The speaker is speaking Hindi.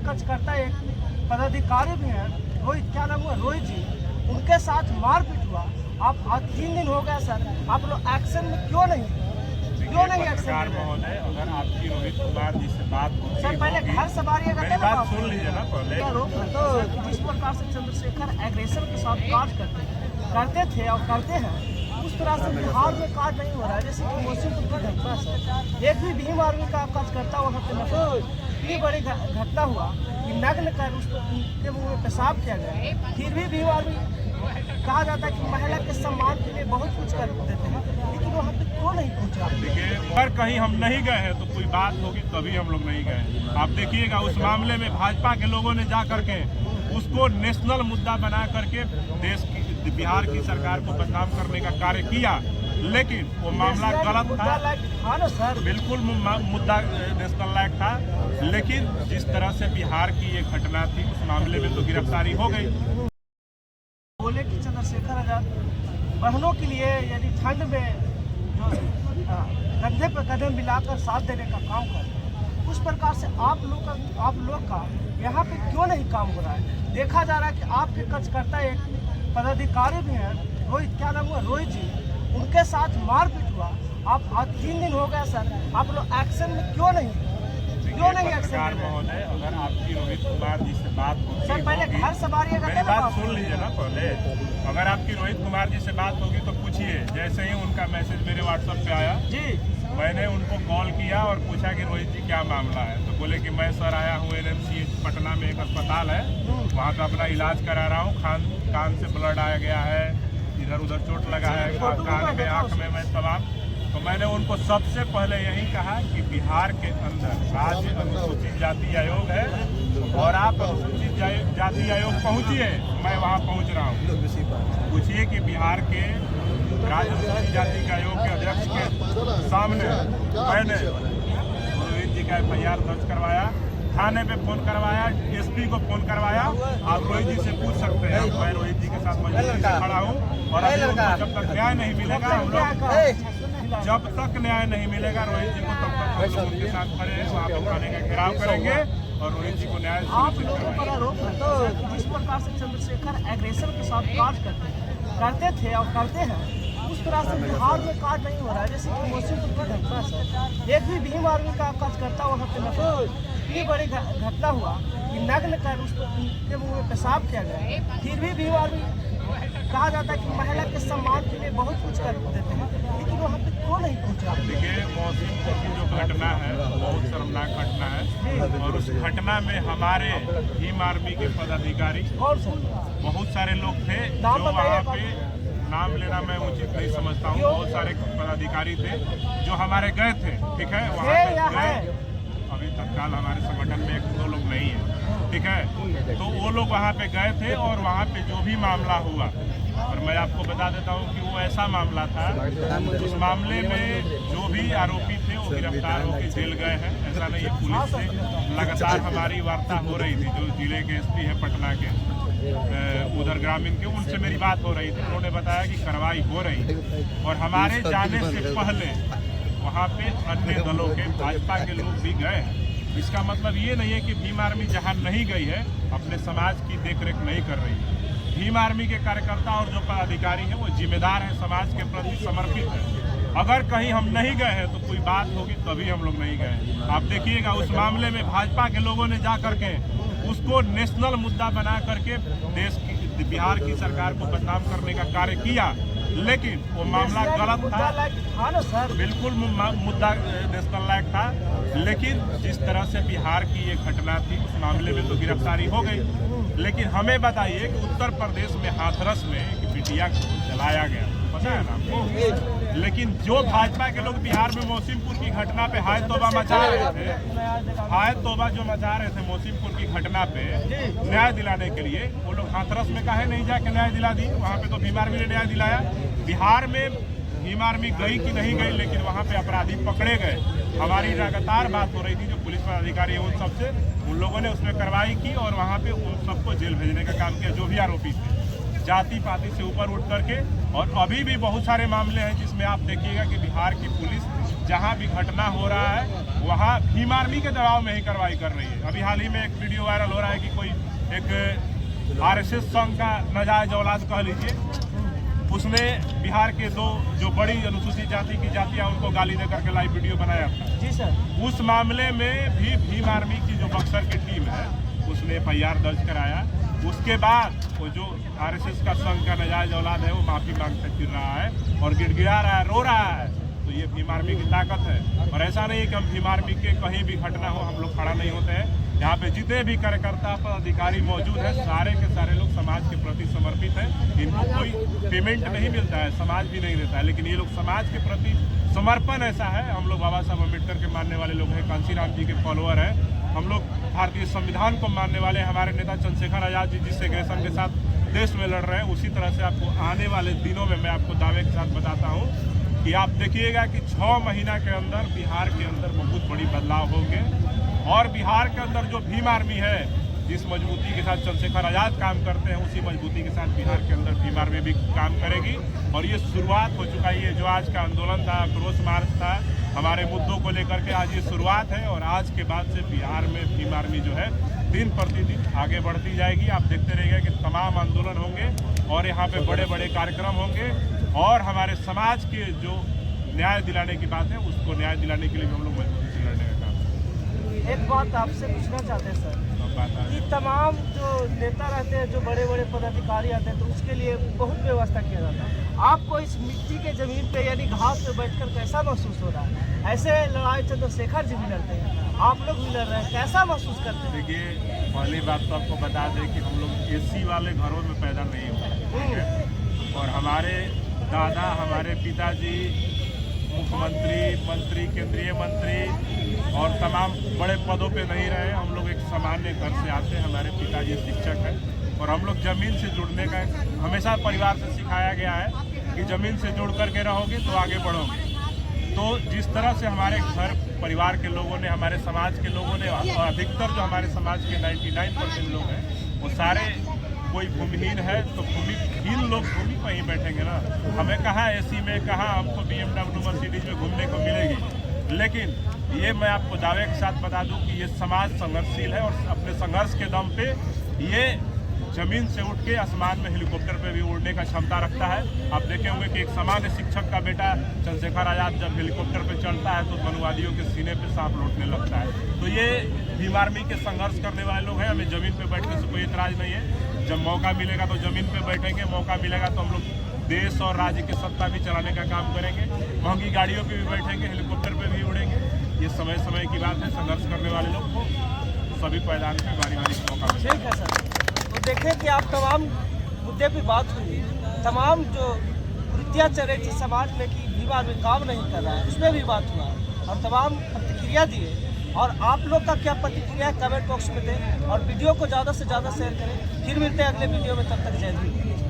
कार्यकर्ता एक पदाधिकारी भी हैं, रोहित, क्या नाम हुआ, रोहित जी, उनके साथ मारपीट हुआ। आप आज 3 दिन हो गया सर, आप लोग एक्शन में क्यों नहीं पत्रकार महोदय, अगर आपकी रोहित कुमार जी से बात होती सर, पहले घर सवारी मेरी बात सुन लीजिए ना पहले। तो जिस प्रकार से चंद्रशेखर एग्रेशन के साथ कार्य करते थे और करते हैं, उस तरह से बिहार में कार्य नहीं हो रहा है। जैसे कि मोसीपुर की घटना से एक भी भीम आर्मी का कार्यकर्ता वहाँ पे इतनी बड़ी घटना हुआ कि नग्न कर उसके मुँह में पेशाब किया गया। फिर भी भीम आर्मी कहा जाता है कि महिला के सम्मान के लिए बहुत कुछ कर देते हैं, लेकिन वहाँ पे क्यों नहीं पहुँचा? देखिए, अगर कहीं हम नहीं गए हैं तो कोई बात होगी तभी हम लोग नहीं गए। आप देखिएगा उस मामले में भाजपा के लोगों ने जा करके उसको नेशनल मुद्दा बना करके देश की, बिहार की सरकार को बदनाम करने का कार्य किया, लेकिन वो मामला गलत था ना सर। बिल्कुल मुद्दा नेशनल लायक था, लेकिन जिस तरह से बिहार की ये घटना थी उस मामले में तो गिरफ्तारी हो गई। बोले कि चंद्रशेखर आजाद बहनों के लिए यदि ठंड में जो कंधे पर कदम मिलाकर साथ देने का काम कर, उस प्रकार से आप लोग का यहाँ पे क्यों नहीं काम हो रहा है? देखा जा रहा है कि आपके कार्यकर्ता एक पदाधिकारी भी हैं, रोहित, क्या नाम हुआ, रोहित जी, उनके साथ मारपीट हुआ। आप आज 3 दिन हो गया सर, आप लोग एक्शन में क्यों नहीं पत्रकार महोदय, अगर आपकी रोहित कुमार जी से बात होती सर, पहले घर सवारी मेरी बात सुन लीजिए ना पहले। अगर आपकी रोहित कुमार जी से बात होगी तो पूछिए। जैसे ही उनका मैसेज मेरे व्हाट्सएप पे आया जी, मैंने उनको कॉल किया और पूछा कि रोहित जी क्या मामला है, तो बोले कि मैं सर आया हूँ NMCH पटना में एक अस्पताल है, वहाँ का अपना इलाज करा रहा हूँ, कान से ब्लड आ गया है, इधर उधर चोट लगा है, कान में, आँख में, मैं तमाम। तो मैंने उनको सबसे पहले यही कहा कि बिहार के अंदर राज्य अनुसूचित जाति आयोग है और आप अनुसूचित जाति आयोग पहुँचिए, मैं वहाँ पहुँच रहा हूँ। पूछिए कि बिहार के राज्य अनुसूचित जाति आयोग के अध्यक्ष के सामने मैंने रोहित जी का FIR दर्ज करवाया, थाने पे फोन करवाया, SP को फोन करवाया। आप रोहित जी से पूछ सकते हैं, मैं रोहित जी के साथ मजबूरी से खड़ा हूँ और अभी जब तक न्याय नहीं मिलेगा हम लोग जब तक न्याय नहीं मिलेगा रोहित जी को, तब तक हम लोग उनके साथ खड़े हैं, वहाँ पे थाने का घेराव करेंगे और रोहित जी को न्याय आप लोगों पर आरोप है तो जिस प्रकार से चंद्रशेखर एग्रेशन के साथ कार्य करते थे और करते हैं, उस तरह से बिहार में कार्य नहीं हो रहा है। जैसे कि मोसीपुर की घटना से एक भी भीम आर्मी का कार्यकर्ता वहाँ पे इतनी बड़ी घटना हुआ कि नग्न कर उसके मुँह में पेशाब किया गया। फिर भी भीम आर्मी कहा जाता है कि महिला के सम्मान के लिए बहुत कुछ कर देते हैं, लेकिन वहाँ पे क्यों नहीं पहुँचा? देखिए, मोसीपुर की जो घटना है बहुत शर्मनाक घटना है और उस घटना में हमारे भीम आर्मी के पदाधिकारी बहुत सारे लोग थे जो वहाँ पे, नाम लेना मैं उचित नहीं समझता हूँ, बहुत सारे पदाधिकारी थे जो हमारे गए थे, ठीक है, वहाँ पे गए। अभी तत्काल हमारे संगठन में 1-2 लोग नहीं है, ठीक है, तो वो लोग वहाँ पे गए थे और वहाँ पे जो भी मामला हुआ, और मैं आपको बता देता हूँ कि वो ऐसा मामला था, उस मामले में जो भी आरोपी थे वो गिरफ्तार होकर जेल गए हैं। ऐसा नहीं है, पुलिस से लगातार हमारी वार्ता हो रही थी, जो जिले के SP है पटना के, उधर ग्रामीण के, उनसे मेरी बात हो रही थी। उन्होंने बताया कि कार्रवाई हो रही और हमारे जाने से पहले वहाँ पे अन्य दलों के, भाजपा के लोग भी गए। इसका मतलब ये नहीं है कि भीम आर्मी जहाँ नहीं गई है अपने समाज की देखरेख नहीं कर रही है। भीम आर्मी के कार्यकर्ता और जो पदाधिकारी हैं वो जिम्मेदार हैं, समाज के प्रति समर्पित है। अगर कहीं हम नहीं गए हैं तो कोई बात होगी तभी हम लोग नहीं गए। आप देखिएगा उस मामले में भाजपा के लोगों ने जा करके उसको नेशनल मुद्दा बना करके देश की, बिहार की सरकार को बदनाम करने का कार्य किया, लेकिन वो मामला गलत था ना सर। बिल्कुल मुद्दा नेशनल लायक था, लेकिन जिस तरह से बिहार की ये घटना थी उस मामले में तो गिरफ्तारी हो गई। लेकिन हमें बताइए कि उत्तर प्रदेश में हाथरस में एक बिटिया को जलाया गया, पता है ना आपको, लेकिन जो भाजपा के लोग बिहार में मोसीपुर की घटना पे हाय तौबा मचा रहे थे, हाय तौबा जो मचा रहे थे मोसीपुर की घटना पे न्याय दिलाने के लिए, वो लोग हाथरस में काहे नहीं जाके न्याय दिला दी? वहाँ पे तो भीम आर्मी ने न्याय दिलाया। बिहार में भीम आर्मी गई कि नहीं गई, लेकिन वहाँ पे अपराधी पकड़े गए। हमारी लगातार बात हो रही थी जो पुलिस पदाधिकारी उन सबसे, उन लोगों ने उसमें कार्रवाई की और वहाँ पे उन सबको जेल भेजने का काम किया जो भी आरोपी थे, जाति पाति से ऊपर उठ करके। और अभी भी बहुत सारे मामले हैं जिसमें आप देखिएगा कि बिहार की पुलिस जहाँ भी घटना हो रहा है वहाँ भीम आर्मी के दबाव में ही कार्रवाई कर रही है। अभी हाल ही में एक वीडियो वायरल हो रहा है कि कोई एक आरएसएस संघ का नाजायज औलाद कह लीजिए, उसने बिहार के दो जो बड़ी अनुसूचित जाति की जातियां उनको गाली देकर के लाइव वीडियो बनाया था। जी सर। उस मामले में भी भीम आर्मी की जो बक्सर की टीम है उसने FIR दर्ज कराया। उसके बाद वो जो आरएसएस का संघ का नाजायज औलाद है वो माफी मांगते फिर रहा है और गिड़गिड़ा रहा है, रो रहा है। तो ये भीम आर्मी की ताकत है। और ऐसा नहीं है कि हम भीम आर्मी के कहीं भी घटना हो हम लोग खड़ा नहीं होते हैं। यहाँ पे जितने भी कार्यकर्ता पदाधिकारी मौजूद है सारे के सारे लोग समाज के प्रति समर्पित हैं। इनको कोई पेमेंट नहीं मिलता है, समाज भी नहीं देता है, लेकिन ये लोग समाज के प्रति समर्पण ऐसा है। हम लोग बाबा साहब अम्बेडकर के मानने वाले लोग हैं, कांशीराम जी के फॉलोअर हैं। हम लोग भारतीय संविधान को मानने वाले हमारे नेता चंद्रशेखर आजाद जी जिस एग्रेशन के साथ देश में लड़ रहे हैं, उसी तरह से आपको आने वाले दिनों में मैं आपको दावे के साथ बताता हूँ कि आप देखिएगा कि 6 महीना के अंदर बिहार के अंदर बहुत बड़ी बदलाव होंगे। और बिहार के अंदर जो भीम आर्मी है, जिस मजबूती के साथ चंद्रशेखर आजाद काम करते हैं, उसी मजबूती के साथ बिहार के अंदर भीम आर्मी भी काम करेगी। और ये शुरुआत हो चुका है। ये जो आज का आंदोलन था, आक्रोश मार्च था, हमारे मुद्दों को लेकर के आज ये शुरुआत है। और आज के बाद से बिहार में भीम आर्मी जो है दिन प्रतिदिन आगे बढ़ती जाएगी। आप देखते रहिएगा कि तमाम आंदोलन होंगे और यहाँ पे बड़े बड़े कार्यक्रम होंगे। और हमारे समाज के जो न्याय दिलाने की बात है, उसको न्याय दिलाने के लिए भी हम लोग मजबूती से लड़ने का काम। एक बात आपसे पूछना चाहते हैं सर कि तमाम जो नेता रहते हैं, जो बड़े बड़े पदाधिकारी आते हैं, तो उसके लिए बहुत व्यवस्था किया जाता है। आपको इस मिट्टी के जमीन पे यानी घास पे बैठकर कैसा महसूस हो रहा है? ऐसे लड़ाई चंद्रशेखर जी भी लड़ते हैं, आप लोग भी लड़ रहे हैं, कैसा महसूस करते हैं? देखिए, पहली बात तो आपको बता दें कि हम लोग एसी वाले घरों में पैदा नहीं हुए और हमारे दादा, हमारे पिताजी मुख्यमंत्री, मंत्री, केंद्रीय मंत्री और तमाम बड़े पदों पे नहीं रहे। हम लोग एक सामान्य घर से आते हैं। हमारे पिताजी शिक्षक हैं और हम लोग ज़मीन से जुड़ने का हमेशा परिवार से सिखाया गया है कि ज़मीन से जुड़ करके रहोगे तो आगे बढ़ोगे। तो जिस तरह से हमारे घर परिवार के लोगों ने, हमारे समाज के लोगों ने, अधिकतर जो हमारे समाज के 99% लोग हैं वो सारे कोई भूमिहीन है, तो भूमिहीन लोग भूमि पर ही बैठेंगे ना। हमें कहाँ एसी में, कहाँ हमको BMW मर्सिडीज में घूमने को मिलेगी। लेकिन ये मैं आपको दावे के साथ बता दूं कि ये समाज संघर्षशील है और अपने संघर्ष के दम पे ये जमीन से उठ के आसमान में हेलीकॉप्टर पे भी उड़ने का क्षमता रखता है। आप देखे होंगे कि एक सामान्य शिक्षक का बेटा चंद्रशेखर आजाद जब हेलीकॉप्टर पे चढ़ता है तो मनुवादियों के सीने पे सांप लौटने लगता है। तो ये भीम आर्मी के संघर्ष करने वाले लोग हैं। हमें जमीन पे बैठने से कोई एतराज नहीं है। जब मौका मिलेगा तो जमीन पे बैठेंगे, मौका मिलेगा तो हम लोग देश और राज्य की सत्ता भी चलाने का काम करेंगे। महंगी गाड़ियों पे भी बैठेंगे, हेलीकॉप्टर पे भी उड़ेंगे। ये समय समय की बात है। संघर्ष करने वाले लोग को सभी मैदान में बारी बारी मौका मिलेगा। ठीक है सर। तो देखें कि आप तमाम मुद्दे पे बात हुई, तमाम जो वृत्तियाँ चल रही थी समाज में कि भीम आर्मी काम नहीं कर रहा है, उसमें भी बात हुआ और तमाम प्रतिक्रिया दिए। और आप लोग का क्या प्रतिक्रिया है कमेंट बॉक्स में दें और वीडियो को ज़्यादा से ज़्यादा शेयर करें। फिर मिलते हैं अगले वीडियो में, तब तक जय हिंद।